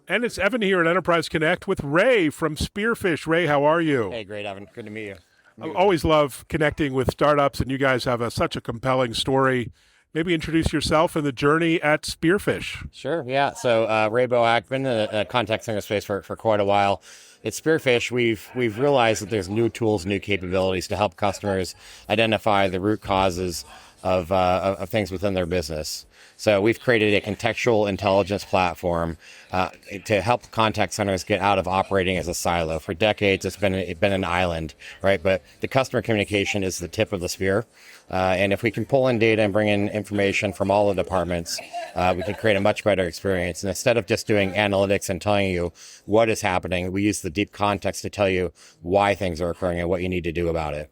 And it's Evan here at Enterprise Connect with Ray from Spearfish. Ray, how are you? Hey, great, Evan. Good to meet you. I always love connecting with startups, and you guys have such a compelling story. Maybe introduce yourself and the journey at Spearfish. Sure, yeah. So Ray Bohoac, been in the contact center space for quite a while. At Spearfish, we've realized that there's new tools, new capabilities to help customers identify the root causes of things within their business. So we've created a contextual intelligence platform to help contact centers get out of operating as a silo. For decades, it's been an island, right? But the customer communication is the tip of the spear. And if we can pull in data and bring in information from all the departments, we can create a much better experience. And instead of just doing analytics and telling you what is happening, we use the deep context to tell you why things are occurring and what you need to do about it.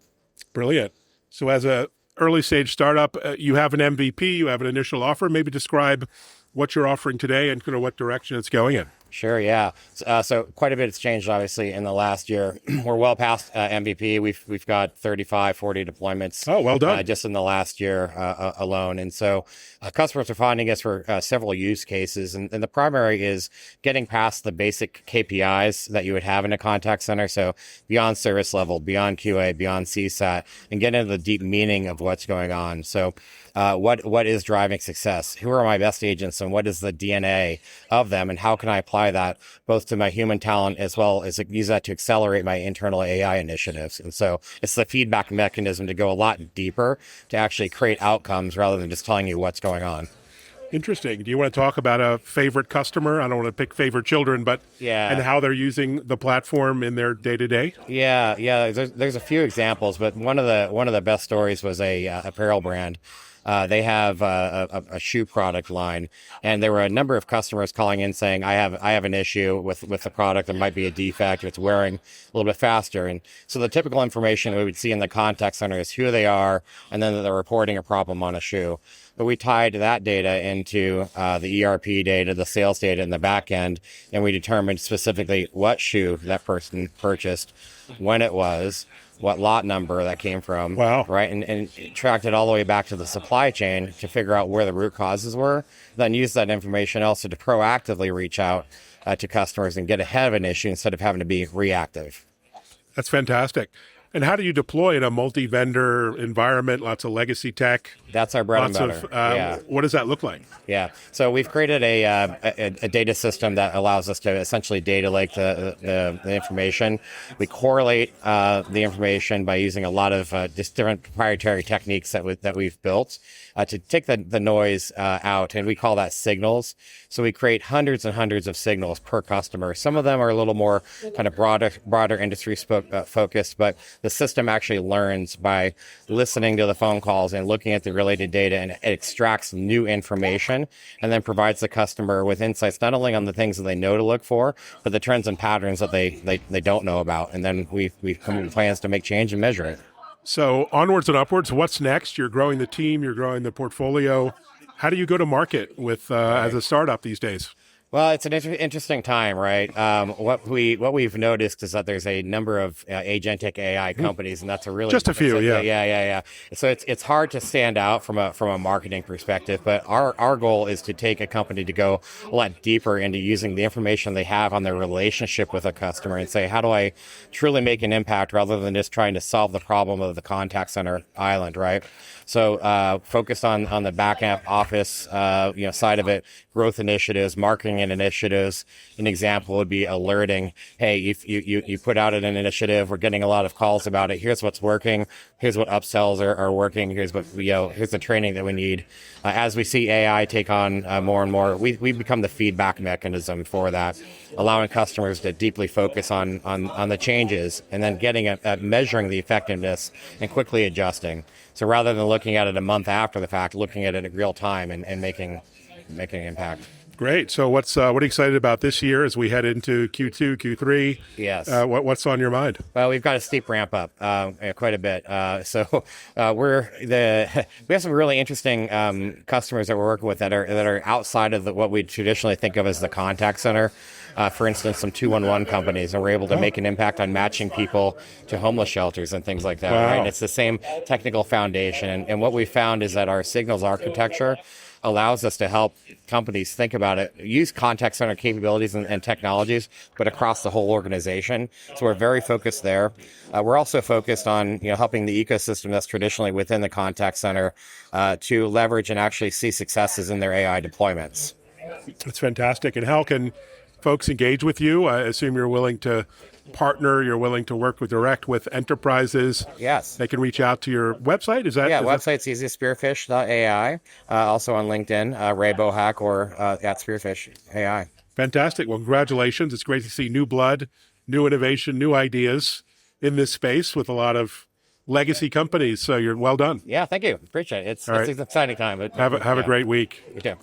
Brilliant. So as a early stage startup, you have an MVP, you have an initial offer. Maybe describe what you're offering today and kind of what direction it's going in. Sure, yeah. So quite a bit has changed, obviously, in the last year. We're well past MVP. We've got 35, 40 deployments. Oh, well done. Just in the last year alone. And so customers are finding us for several use cases. And the primary is getting past the basic KPIs that you would have in a contact center. So beyond service level, beyond QA, beyond CSAT, and get into the deep meaning of what's going on. So what is driving success? Who are my best agents, and what is the DNA of them, and how can I apply that both to my human talent as well as use that to accelerate my internal AI initiatives? And so it's the feedback mechanism to go a lot deeper to actually create outcomes rather than just telling you what's going on. Interesting. Do you want to talk about a favorite customer? I don't want to pick favorite children, but yeah, and how they're using the platform in their day-to-day? Yeah. There's a few examples, but one of the best stories was a apparel brand. They have a shoe product line, and there were a number of customers calling in saying, I have an issue with the product. There might be a defect. It's wearing a little bit faster. And so the typical information we would see in the contact center is who they are, and then they're reporting a problem on a shoe. But we tied that data into the ERP data, the sales data in the back end, and we determined specifically what shoe that person purchased, when it was, what lot number that came from. Wow. Right. And tracked it all the way back to the supply chain to figure out where the root causes were, then use that information also to proactively reach out to customers and get ahead of an issue instead of having to be reactive. That's fantastic. And how do you deploy in a multi-vendor environment, lots of legacy tech? That's our bread and butter. Yeah. What does that look like? Yeah. So we've created a data system that allows us to essentially data lake the information. We correlate the information by using a lot of just different proprietary techniques that we've built to take the noise out, and we call that signals. So we create hundreds and hundreds of signals per customer. Some of them are a little more kind of broader industry focused, but the system actually learns by listening to the phone calls and looking at the related data, and it extracts new information and then provides the customer with insights not only on the things that they know to look for, but the trends and patterns that they don't know about. And then we've come up with plans to make change and measure it. So onwards and upwards, what's next? You're growing the team, you're growing the portfolio. How do you go to market with as a startup these days? Well, it's an interesting time, right? What we've noticed is that there's a number of agentic AI companies, and that's a really just a few, yeah. Yeah. So it's hard to stand out from a marketing perspective, but our goal is to take a company to go a lot deeper into using the information they have on their relationship with a customer and say, how do I truly make an impact rather than just trying to solve the problem of the contact center island, right? So focused on the back office side of it, growth initiatives, marketing and initiatives. An example would be alerting, hey, if you put out an initiative, we're getting a lot of calls about it. Here's what's working. Here's what upsells are working. Here's the training that we need. As we see AI take on more and more, we become the feedback mechanism for that, allowing customers to deeply focus on the changes and then getting at measuring the effectiveness and quickly adjusting. So rather than looking at it a month after the fact, looking at it in real time and making an impact. Great. So what are you excited about this year as we head into Q2, Q3? Yes. What's on your mind? Well, we've got a steep ramp up, quite a bit. We have some really interesting customers that we're working with that are outside of what we traditionally think of as the contact center. For instance, some 211 companies, and we're able to make an impact on matching people to homeless shelters and things like that. Wow. Right? And it's the same technical foundation. And what we found is that our signals architecture allows us to help companies think about it, use contact center capabilities and technologies, but across the whole organization. So we're very focused there. We're also focused on helping the ecosystem that's traditionally within the contact center to leverage and actually see successes in their AI deployments. That's fantastic. And how can folks engage with you? I assume you're willing to partner, you're willing to work direct with enterprises. Yes. They can reach out to your website. Is that? Yeah, is website's easy, Spearfish.ai. Also on LinkedIn, Ray Bohoac or at Spearfish.ai. Fantastic. Well, congratulations. It's great to see new blood, new innovation, new ideas in this space with a lot of legacy companies. So you're well done. Yeah, thank you. Appreciate it. It's right. an exciting time. But Have a great week. You too.